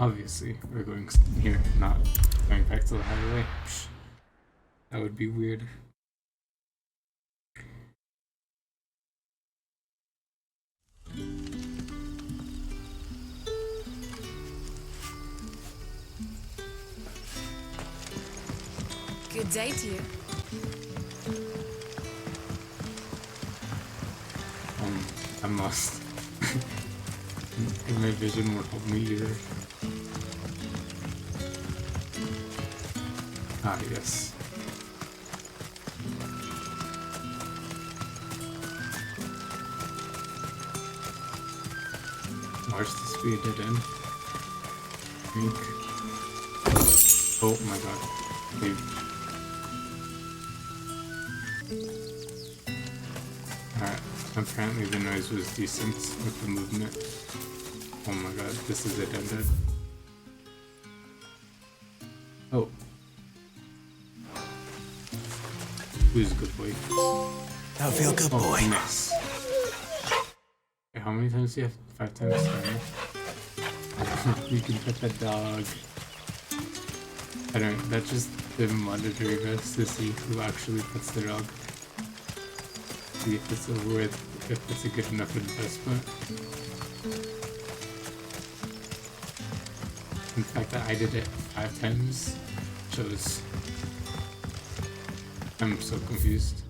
Obviously, we're going here, not going back to the highway. That would be weird. Good day to you. I'm lost. My vision won't help me either. Ah, yes. Where's the speed dead end? Oh my god. Leave. Alright, apparently the noise was decent with the movement. Oh my god, this is it ended. Oh. Who's a good boy? I feel good, boy. Nice. Wait, how many times do you have? 5 times? You can pet that dog. I don't, that's just them monitoring us to see who actually pets the dog. See if it's if it's a good enough investment. In fact, that I did it 5 times shows. I'm so confused.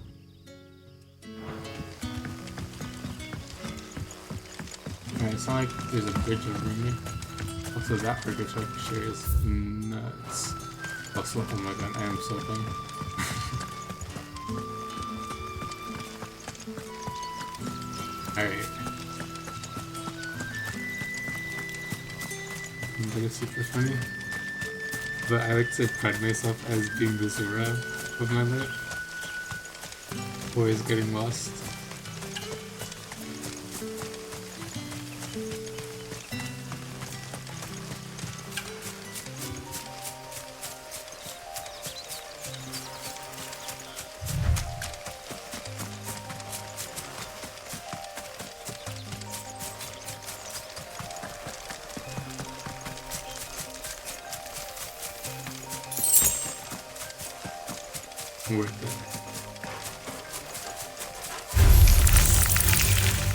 Alright, it's not like there's a bridge over me. Also, that burger truck sure is nuts. Also, oh my god, I am so dumb. Alright. I'm gonna super funny. But I like to pride myself as being the Zora of my life. Always getting lost. Worth it.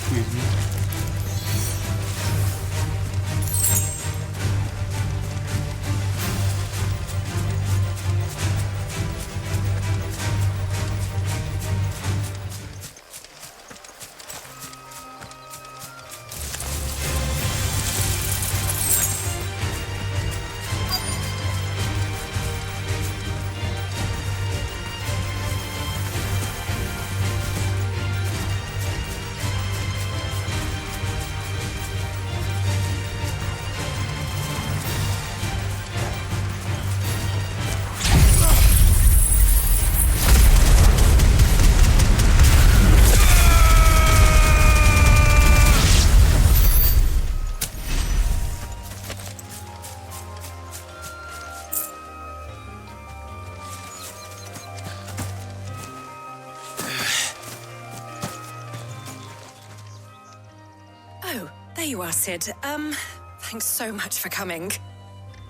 Excuse me. Oh, there you are, Sid. Thanks so much for coming.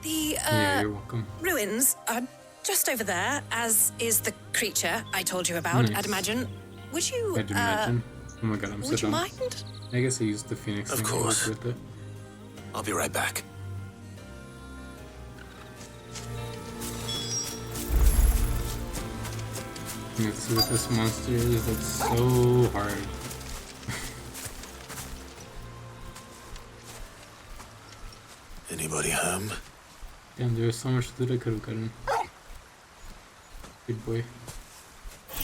The, Yeah, you're welcome. ruins are just over there, as is the creature I told you about, Nice. I'd imagine. Would you, I'd imagine. Oh my god, I'm so would you dumb. mind? I guess I used the Phoenix Of thing to work course. with it. I'll be right back. Let's see what this monster is. It's so hard. Anybody home? Damn, there was so much loot I could have gotten. Good boy.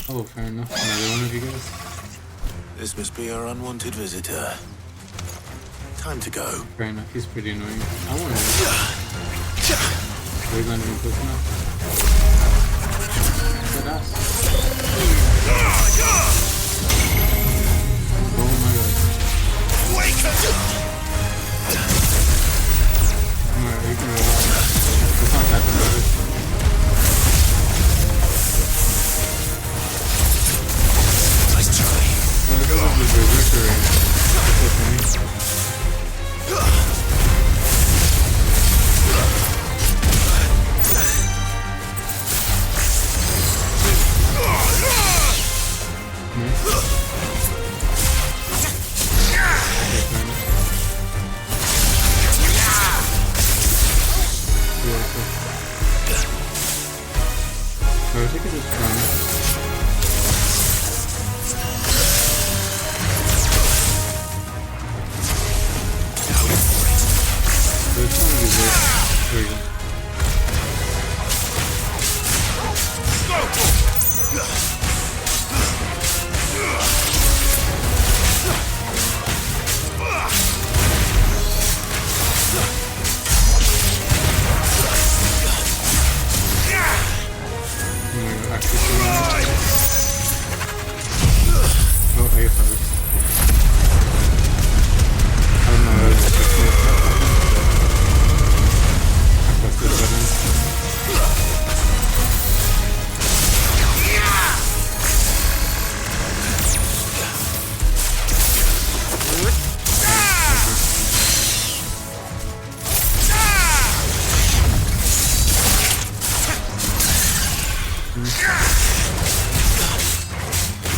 Oh, fair enough. Another one of you guys? This must be our unwanted visitor. Time to go. Fair enough, he's pretty annoying. I want to. We're not even close enough. That ass. Oh my god. Wake up! Alright, we can roll out. It's not that bad. Nice try. Well, this is the berserker range. That's so funny. I wish I could just run. This one is it. There we go. Oh, I guess I was. I don't know, I was expecting it. I pressed the button.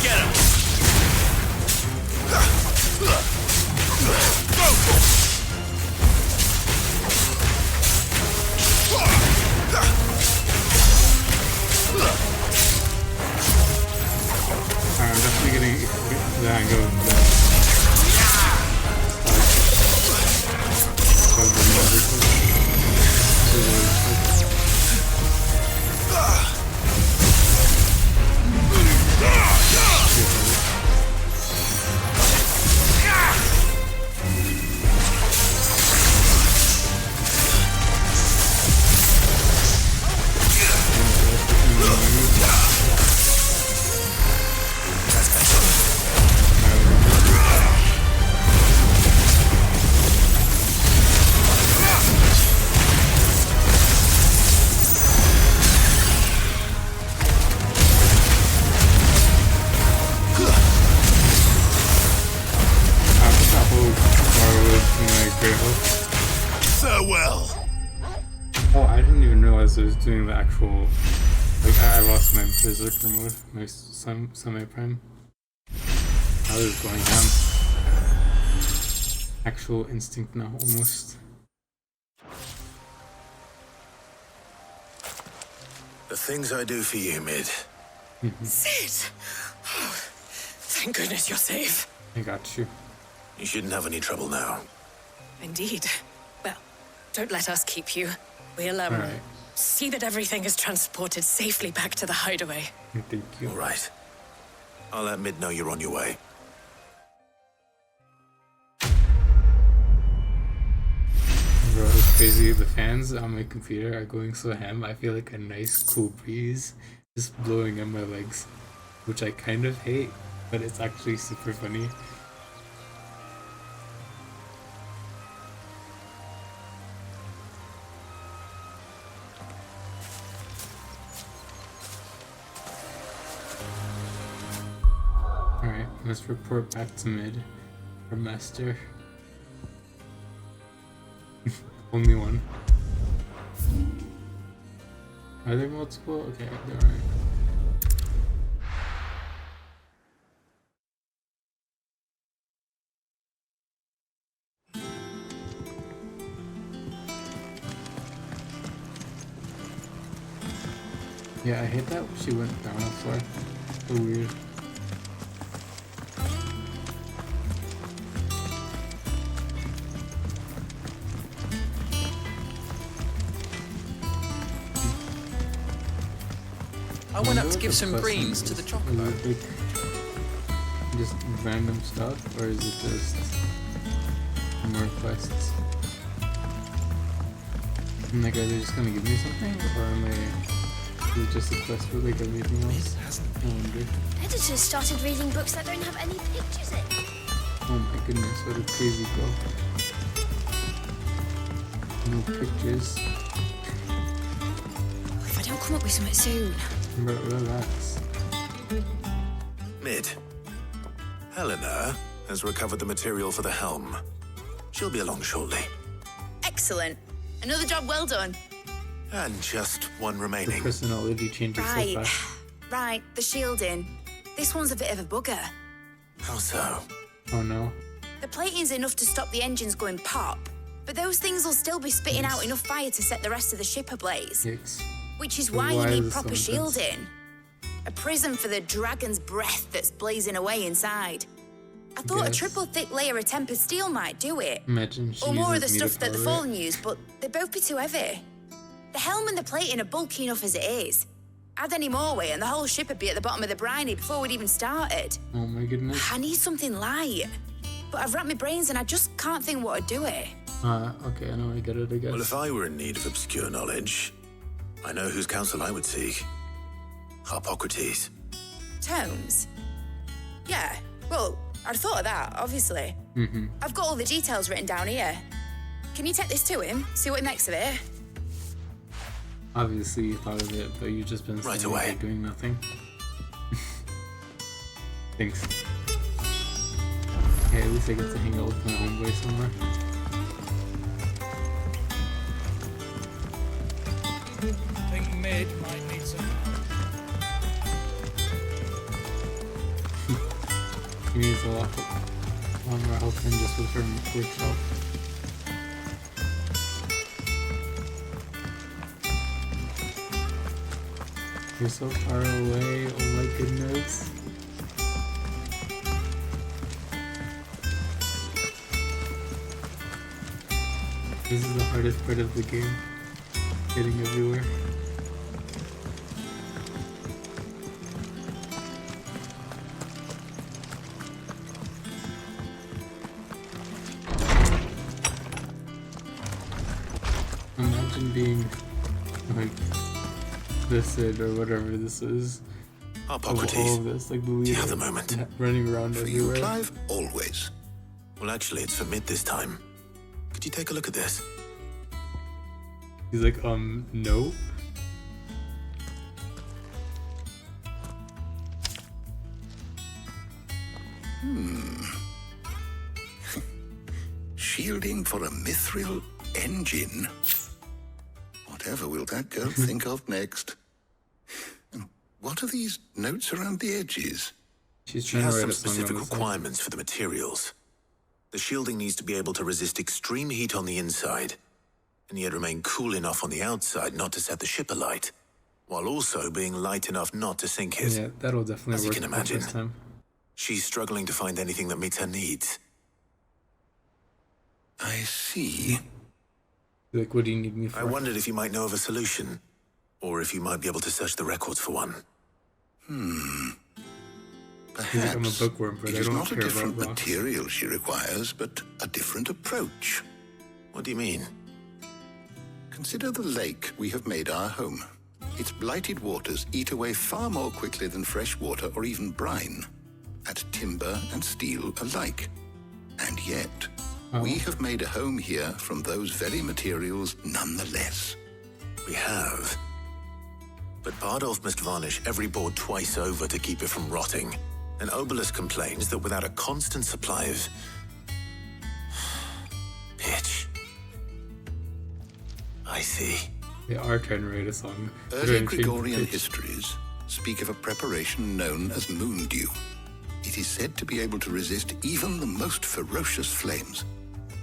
Get him! I'm definitely getting the hang of the Farewell! Oh, I didn't even realize I was doing the actual. Like, I lost my berserker mode, my semi-prime. I was going down. Actual instinct now, almost. The things I do for you, Mid. Sid! Oh, thank goodness you're safe. I got you. You shouldn't have any trouble now. Indeed. Well, don't let us keep you. We'll, Alright. see that everything is transported safely back to the hideaway. Thank you. All right. I'll let Mid know you're on your way. Bro, it's crazy. The fans on my computer are going so ham. I feel like a nice cool breeze just blowing in my legs, which I kind of hate, but it's actually super funny. Alright, let's report back to Mid. Our master. Only one. Are there multiple? Okay, there are. Yeah, I hate that she went down a floor. So weird. I went up to give some greens to the chocobo. Like just random stuff, or is it just more quests? And like, are they just gonna give me something, or am I? Is it just a quest for like everything else? I wonder. Editors started reading books that don't have any pictures in. Oh my goodness, what a crazy girl. No pictures. If I don't come up with something soon. Bro, relax. Mid. Helena has recovered the material for the helm. She'll be along shortly. Excellent. Another job well done. And just one The remaining. personality changes so Right. fast. Right, the shielding. this one's a bit of a bugger. How so? Oh no. The plating's enough to stop the engines going pop, but those things will still be spitting out enough fire to set the rest of the ship ablaze. Yikes. Which is So why you why is need this proper so intense? shielding. A prison for the dragon's breath that's blazing away inside. I thought a Guess. triple thick layer of tempered steel might do it. Imagine she Or more of the uses me to stuff that the power it. Fallen use, but they'd both be too heavy. The helm and the plating are bulky enough as it is. Add any more weight and the whole ship would be at the bottom of the briny before we'd even started. Oh my goodness. I need something light. But I've racked my brains and I just can't think what to do it. Okay, I know, I get it, I guess. Well, if I were in need of obscure knowledge, I know whose counsel I would seek. Harpocrates. Tomes? Yeah, well, I'd thought of that, obviously. I've got all the details written down here. Can you take this to him? See what he makes of it? Obviously you thought of it, but you've just been Right standing there away. doing nothing. Thanks. Yeah, at least I get to hang out with my homeboy somewhere. I think Mid might need some. He needs a lot more help than just with her workshop. You're so far away, oh my goodness. This is the hardest part of the game. Getting everywhere. Imagine being like the Cid or whatever this is. Of all Harpocrates. of this, like the Do you leader have the moment? running around For you, everywhere. Clive, always. Well, actually, it's for mid this time. Could you take a look at this? He's like, no. Shielding for a mithril engine. Whatever will that girl think of next? And what are these notes around the edges? She's She trying to has write some a song on specific the side. requirements for the materials. The shielding needs to be able to resist extreme heat on the inside, and yet remain cool enough on the outside not to set the ship alight, while also being light enough not to sink it. Yeah, that'll definitely As you work can the imagine. first time. She's struggling to find anything that meets her needs. I see. Like, what do you need me for? I wondered if you might know of a solution, or if you might be able to search the records for one. Perhaps I'm a bookworm, but it I is don't not a care about different rocks. material she requires, but a different approach. What do you mean? Consider the lake we have made our home. Its blighted waters eat away far more quickly than fresh water or even brine, at timber and steel alike. And yet, we have made a home here from those very materials nonetheless. We have. But Bardolph must varnish every board twice over to keep it from rotting. And Obelus complains that without a constant supply of pitch. I see. They are trying to write a song. They're Early trying to change the Gregorian pitch. histories speak of a preparation known as moon dew. It is said to be able to resist even the most ferocious flames.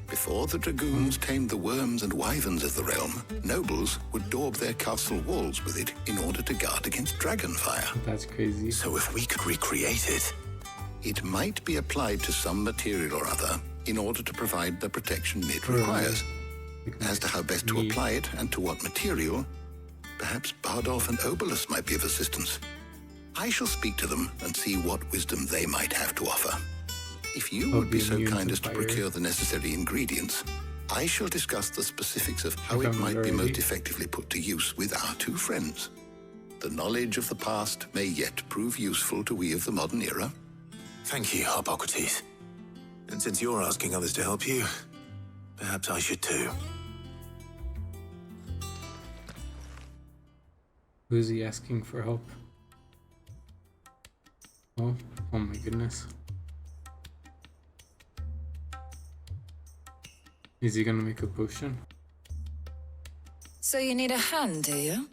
Before the dragoons tamed the worms and wyverns of the realm, nobles would daub their castle walls with it in order to guard against dragon fire. That's crazy. So if we could recreate it, It might be applied to some material or other in order to provide the protection it requires. Like, As to how best to me. apply it and to what material, perhaps Bardolph and Obelus might be of assistance. I shall speak to them and see what wisdom they might have to offer. If you I'll would be be so immune kind to as to fire. procure the necessary ingredients, I shall discuss the specifics of how If it I'm might be already- most effectively put to use with our two friends. The knowledge of the past may yet prove useful to we of the modern era. thank you, Harpocrates. And since you're asking others to help you, perhaps I should too. Who's he asking for help? Oh my goodness. Is he gonna make a potion? So you need a hand, do you?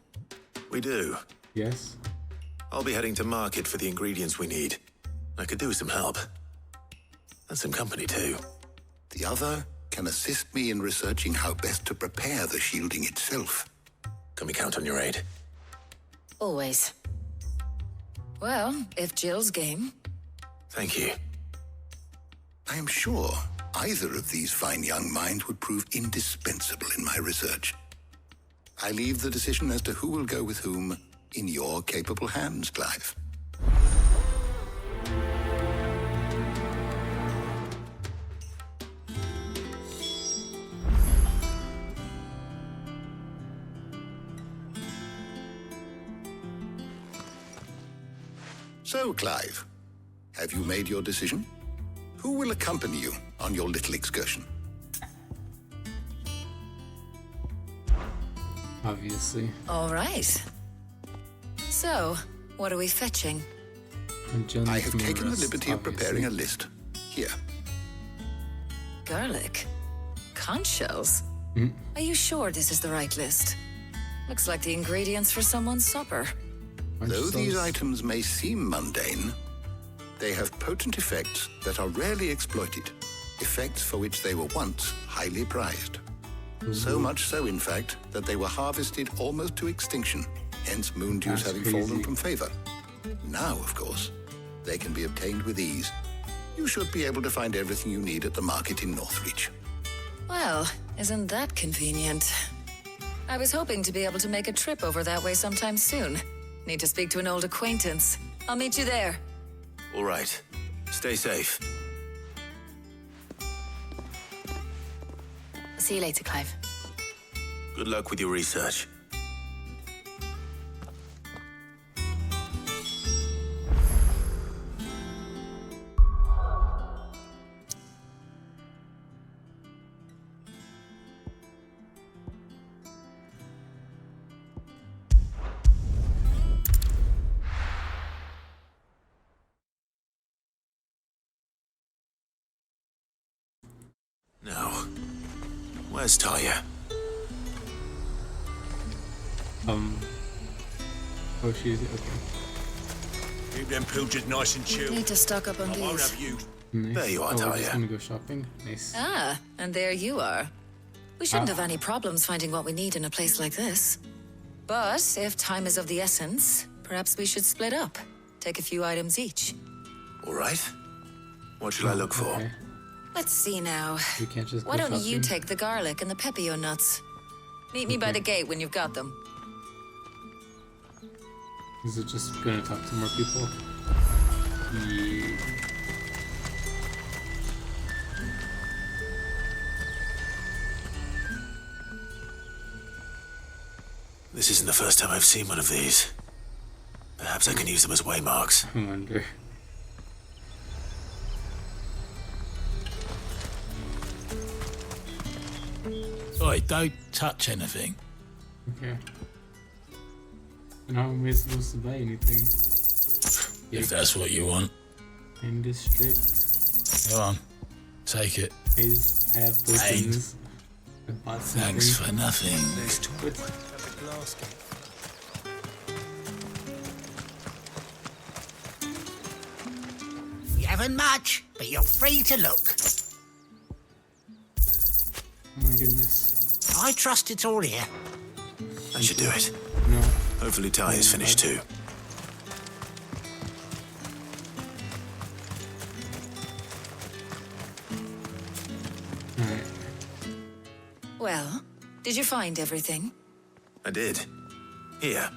We do. Yes. I'll be heading to market for the ingredients we need. I could do with some help. And some company, too. The other can assist me in researching how best to prepare the shielding itself. Can we count on your aid? Always. Well, if Jill's game. Thank you. I am sure either of these fine young minds would prove indispensable in my research. I leave the decision as to who will go with whom in your capable hands, Clive. So, Clive, have you made your decision? Who will accompany you on your little excursion? Obviously. All right. So, what are we fetching? I have taken the liberty of preparing a list. Here. Garlic? Conch shells? Are you sure this is the right list? Looks like the ingredients for someone's supper. Though these items may seem mundane, they have potent effects that are rarely exploited, effects for which they were once highly prized. So much so, in fact, that they were harvested almost to extinction, hence moon dews having fallen from favor. Now, of course, they can be obtained with ease. You should be able to find everything you need at the market in Northreach. Well, isn't that convenient? I was hoping to be able to make a trip over that way sometime soon. Need to speak to an old acquaintance. I'll meet you there. All right. Stay safe. See you later, Clive. Good luck with your research. Now, where's Taya? Oh, she's okay. Keep them pilgers nice and chilled. Need to stock up on I won't these. have you. Nice. There you are, We're just Talia. gonna go shopping. Nice. Ah, and there you are. We shouldn't have any problems finding what we need in a place like this. But if time is of the essence, perhaps we should split up. Take a few items each. All right. What should I look for? Okay. Let's see now. We can't just go Why don't you shopping? take the garlic and the pepio nuts? Meet me by the gate when you've got them. Is it just gonna talk to more people? Yeah. This isn't the first time I've seen one of these. Perhaps I can use them as waymarks. I wonder. Oi, don't touch anything. Okay. And how am I supposed to buy anything? If that's what you want. In district. Go on. Take it. Is I have tokens. I bought something. Thanks for nothing. What? You haven't much, but you're free to look. Oh my goodness. I trust it's all here. That should do it. No. Hopefully Taya's finished too. Alright. Well, did you find everything? I did. Here.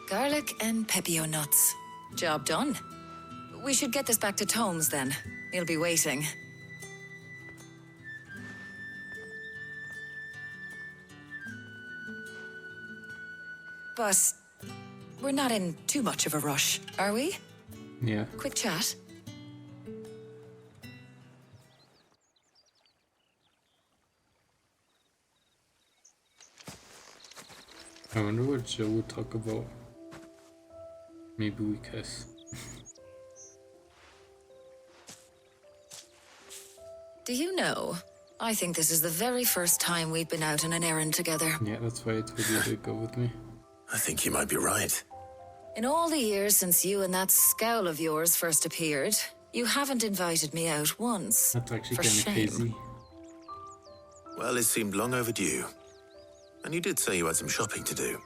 Garlic and pepio nuts. Job done. We should get this back to Tomes then. He'll be waiting. But we're not in too much of a rush, are we? Yeah. Quick chat. I wonder what Jill would talk about. Maybe we kiss. Do you know, I think this is the very first time we've been out on an errand together. Yeah, that's why I told you to go with me. I think you might be right. In all the years since you and that scowl of yours first appeared, you haven't invited me out once. That's actually For kind of shame. crazy. Well, it seemed long overdue. And you did say you had some shopping to do.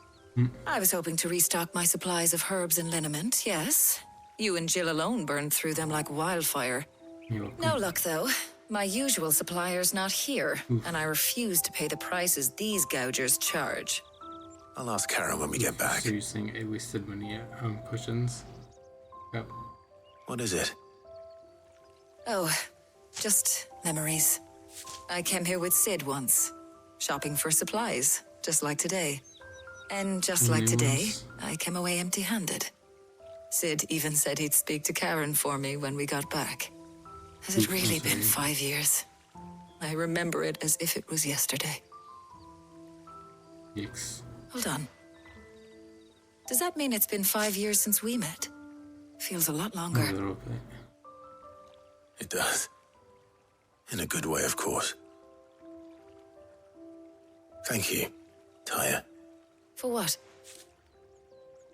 I was hoping to restock my supplies of herbs and liniment, yes. You and Jill alone burned through them like wildfire. You're welcome. No luck, though. My usual supplier's not here, and I refuse to pay the prices these gougers charge. I'll ask Karen when we get back. So you're saying I wasted money on cushions? Yep. What is it? Oh, just memories. I came here with Sid once, shopping for supplies, just like today. And just like today, I came away empty-handed. Sid even said he'd speak to Karen for me when we got back. Has it really been 5 years? I remember it as if it was yesterday. Yikes. Hold on. Does that mean it's been 5 years since we met? Feels a lot longer. A little bit. It does. In a good way, of course. Thank you, Tyre. For what?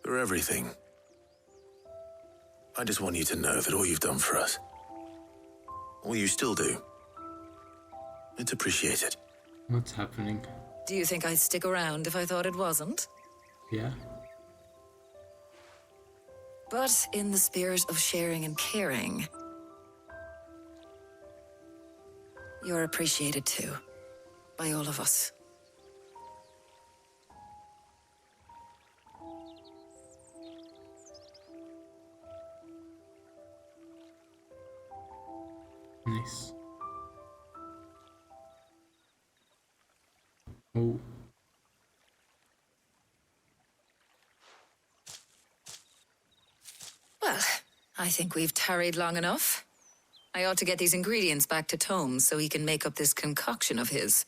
For everything. I just want you to know that all you've done for us, all you still do, it's appreciated. What's happening? Do you think I'd stick around if I thought it wasn't? Yeah? But in the spirit of sharing and caring, you're appreciated too, by all of us. Nice. Oh. Well, I think we've tarried long enough. I ought to get these ingredients back to Tomes so he can make up this concoction of his.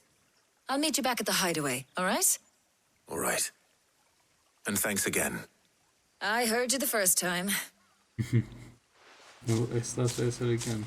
I'll meet you back at the hideaway, all right? All right. And thanks again. I heard you the first time. No, that's what I said again.